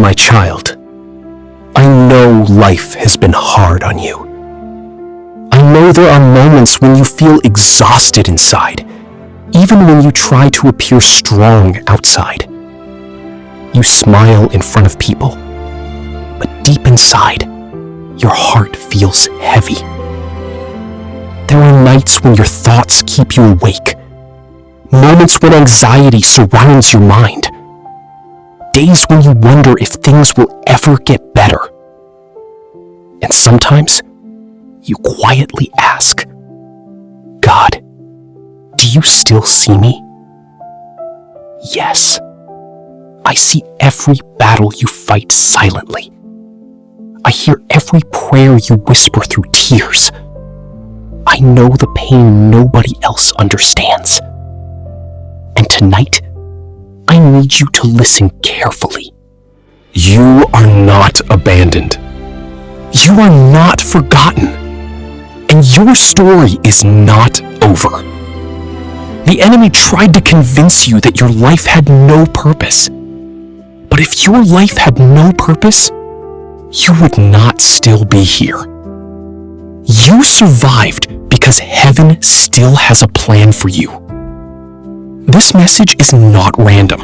My child, I know life has been hard on you. I know there are moments when you feel exhausted inside, even when you try to appear strong outside. You smile in front of people, but deep inside, your heart feels heavy. There are nights when your thoughts keep you awake, moments when anxiety surrounds your mind, days when you wonder if things will ever get better. And sometimes, you quietly ask, God, do you still see me? Yes, I see every battle you fight silently. I hear every prayer you whisper through tears. I know the pain nobody else understands. And tonight, I need you to listen carefully. You are not abandoned. You are not forgotten. And your story is not over. The enemy tried to convince you that your life had no purpose. But if your life had no purpose, you would not still be here. You survived because heaven still has a plan for you. This message is not random.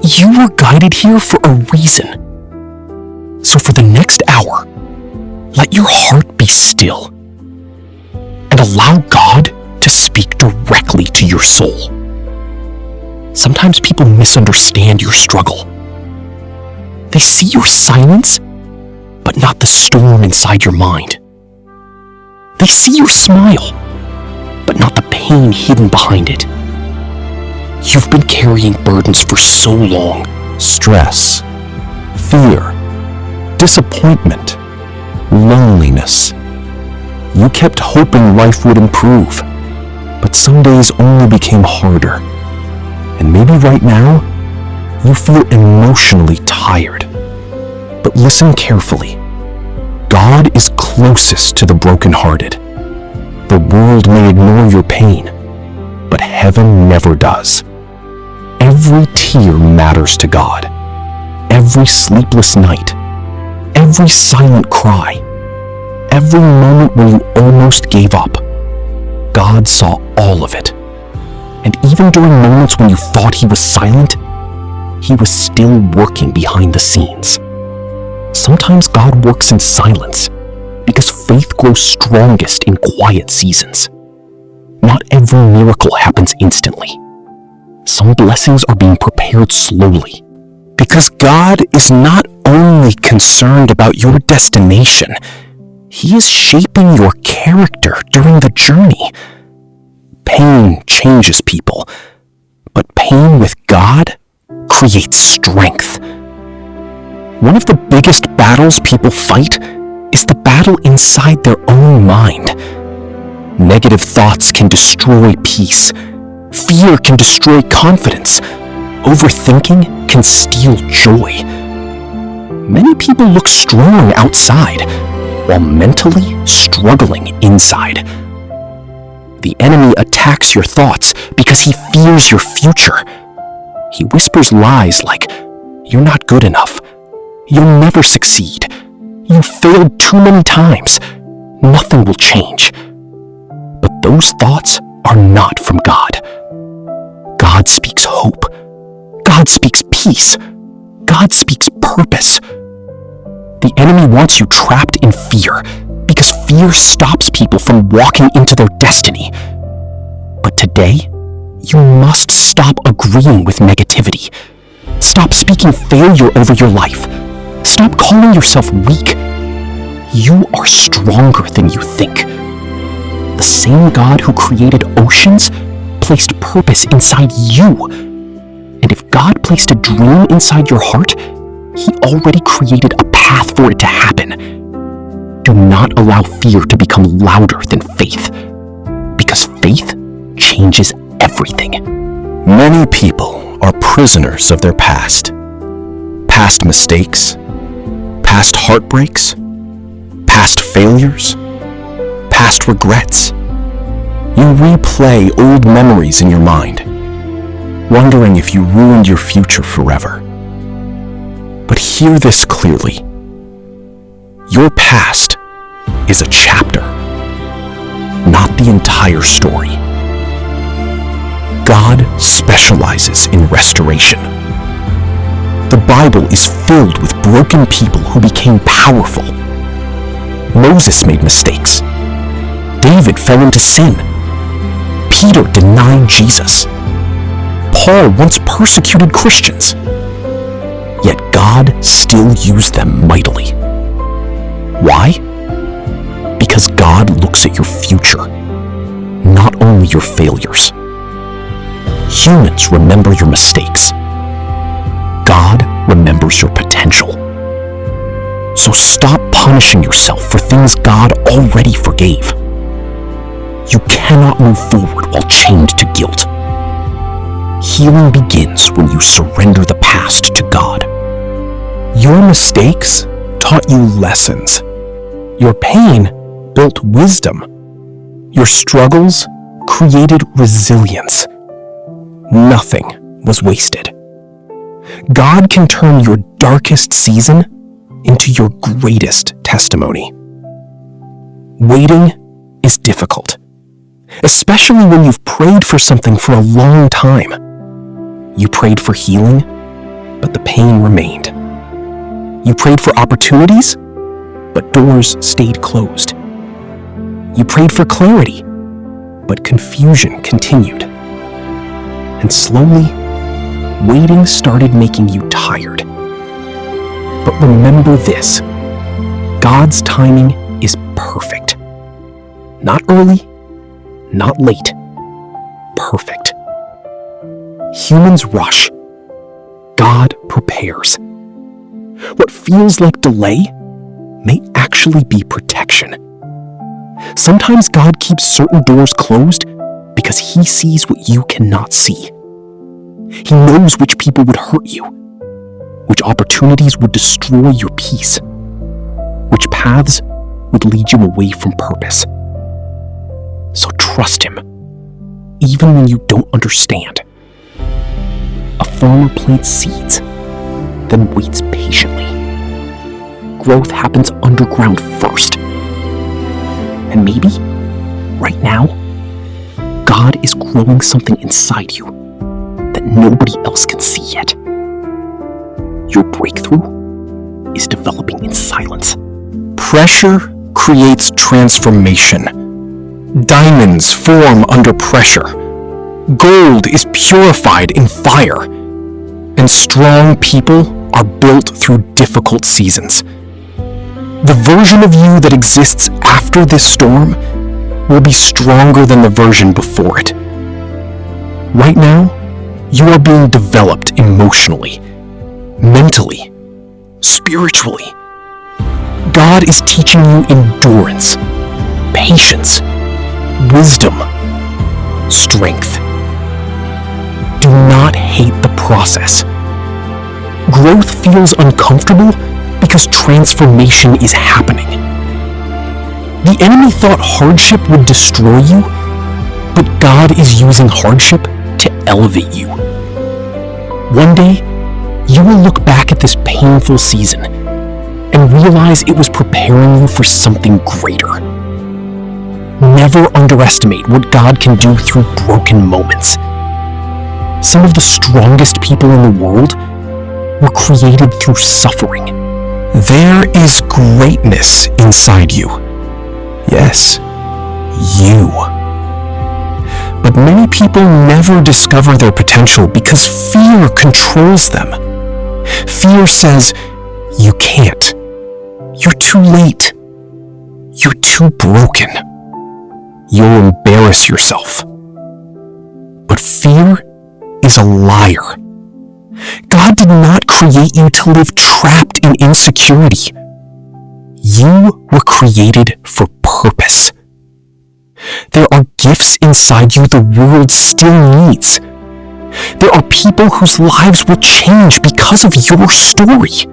You were guided here for a reason. So for the next hour, let your heart be still and allow God to speak directly to your soul. Sometimes people misunderstand your struggle. They see your silence, but not the storm inside your mind. They see your smile, but not the pain hidden behind it. You've been carrying burdens for so long. Stress, fear, disappointment, loneliness. You kept hoping life would improve, but some days only became harder. And maybe right now, you feel emotionally tired. But listen carefully. God is closest to the brokenhearted. The world may ignore your pain, but heaven never does. Every tear matters to God. Every sleepless night, every silent cry, every moment when you almost gave up, God saw all of it. And even during moments when you thought he was silent, he was still working behind the scenes. Sometimes God works in silence because faith grows strongest in quiet seasons. Not every miracle happens instantly. Some blessings are being prepared slowly. Because God is not only concerned about your destination, he is shaping your character during the journey. Pain changes people, but pain with God creates strength. One of the biggest battles people fight is the battle inside their own mind. Negative thoughts can destroy peace. Fear can destroy confidence. Overthinking can steal joy. Many people look strong outside, while mentally struggling inside. The enemy attacks your thoughts because he fears your future. He whispers lies like, "You're not good enough. You'll never succeed. You failed too many times. Nothing will change." But those thoughts are not from God. God speaks hope. God speaks peace. God speaks purpose. The enemy wants you trapped in fear because fear stops people from walking into their destiny. But today, you must stop agreeing with negativity. Stop speaking failure over your life. Stop calling yourself weak. You are stronger than you think. The same God who created oceans placed purpose inside you. And if God placed a dream inside your heart, he already created a path for it to happen. Do not allow fear to become louder than faith, because faith changes everything. Many people are prisoners of their past. Past mistakes, past heartbreaks, past failures, past regrets. You replay old memories in your mind, wondering if you ruined your future forever. But Hear this clearly. Your past is a chapter, not the entire story. God specializes in restoration. The Bible is filled with broken people who became powerful. Moses made mistakes. David fell into sin. Peter denied Jesus. Paul once persecuted Christians. Yet God still used them mightily. Why? Because God looks at your future, not only your failures. Humans remember your mistakes. God remembers your potential. So stop punishing yourself for things God already forgave. You cannot move forward while chained to guilt. Healing begins when you surrender the past to God. Your mistakes taught you lessons. Your pain built wisdom. Your struggles created resilience. Nothing was wasted. God can turn your darkest season into your greatest testimony. Waiting is difficult, especially when you've prayed for something for a long time. You prayed for healing, but the pain remained. You prayed for opportunities, but doors stayed closed. You prayed for clarity, but confusion continued. And slowly, waiting started making you tired. But remember this, God's timing is perfect. Not early, not late, perfect. Humans rush. God prepares. What feels like delay may actually be protection. Sometimes God keeps certain doors closed because He sees what you cannot see. He knows which people would hurt you, which opportunities would destroy your peace, which paths would lead you away from purpose. So trust Him, even when you don't understand. A farmer plants seeds, then waits patiently. Growth happens underground first. And maybe, right now, God is growing something inside you that nobody else can see yet. Your breakthrough is developing in silence. Pressure creates transformation. Diamonds form under pressure. Gold is purified in fire. And strong people are built through difficult seasons. The version of you that exists after this storm will be stronger than the version before it. Right now, you are being developed emotionally, mentally, spiritually. God is teaching you endurance, patience, wisdom, strength. Do not hate the process. Growth feels uncomfortable because transformation is happening. The enemy thought hardship would destroy you, but God is using hardship to elevate you. One day, you will look back at this painful season and realize it was preparing you for something greater. Never underestimate what God can do through broken moments. Some of the strongest people in the world were created through suffering. There is greatness inside you. Yes, you. But many people never discover their potential because fear controls them. Fear says, you can't. You're too late. You're too broken. You'll embarrass yourself. But fear is a liar. God did not create you to live trapped in insecurity. You were created for purpose. There are gifts inside you the world still needs. There are people whose lives will change because of your story.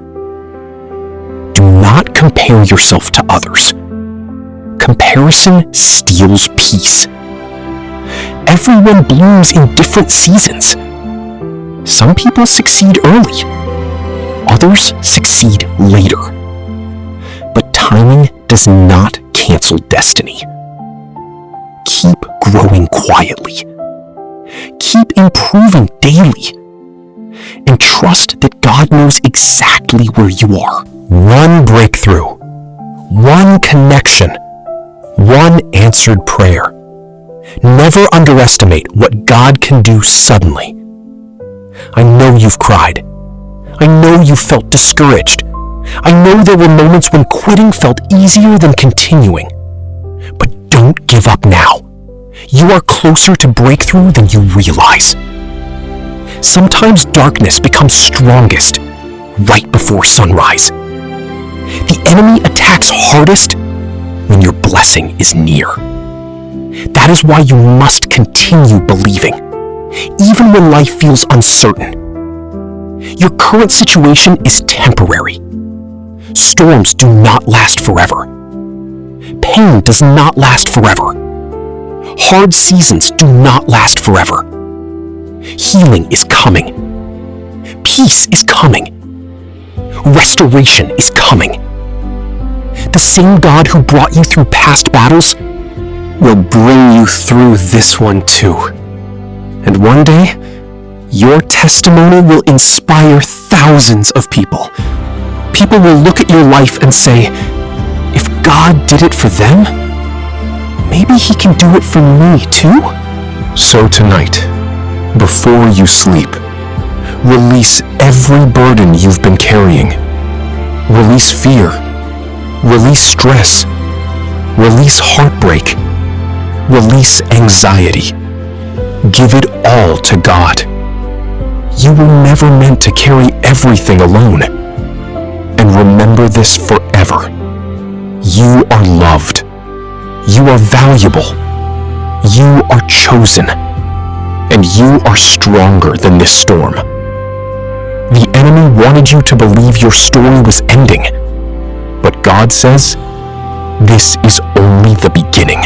Do not compare yourself to others. Comparison steals peace. Everyone blooms in different seasons. Some people succeed early. Others succeed later. But timing does not cancel destiny. Keep growing quietly. Keep improving daily. And trust that God knows exactly where you are. One breakthrough, one connection, one answered prayer. Never underestimate what God can do suddenly. I know you've cried. I know you felt discouraged. I know there were moments when quitting felt easier than continuing. But don't give up now. You are closer to breakthrough than you realize. Sometimes darkness becomes strongest right before sunrise. The enemy attacks hardest when your blessing is near. That is why you must continue believing, even when life feels uncertain. Your current situation is temporary. Storms do not last forever. Pain does not last forever. Hard seasons do not last forever. Healing is coming. Peace is coming. Restoration is coming. The same God who brought you through past battles will bring you through this one too. And one day, your testimony will inspire thousands of people. People will look at your life and say, if God did it for them, maybe He can do it for me too? So tonight, before you sleep, release every burden you've been carrying. Release fear. Release stress. Release heartbreak. Release anxiety. Give it all to God. You were never meant to carry everything alone. And remember this forever. You are loved. You are valuable. You are chosen. And you are stronger than this storm. The enemy wanted you to believe your story was ending. But God says, this is only the beginning.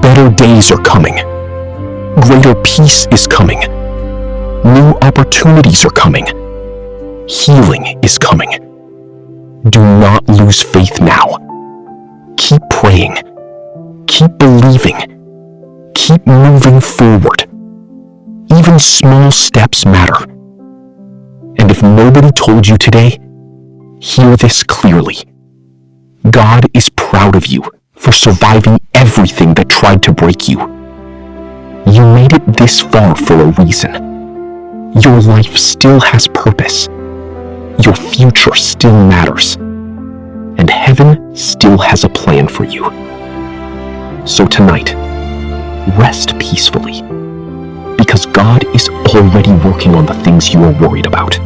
Better days are coming. Greater peace is coming. New opportunities are coming. Healing is coming. Do not lose faith now. Keep praying. Keep believing. Keep moving forward. Even small steps matter. And if nobody told you today, hear this clearly. God is proud of you for surviving everything that tried to break you. You made it this far for a reason. Your life still has purpose. Your future still matters. And heaven still has a plan for you. So tonight, rest peacefully, because God is already working on the things you are worried about.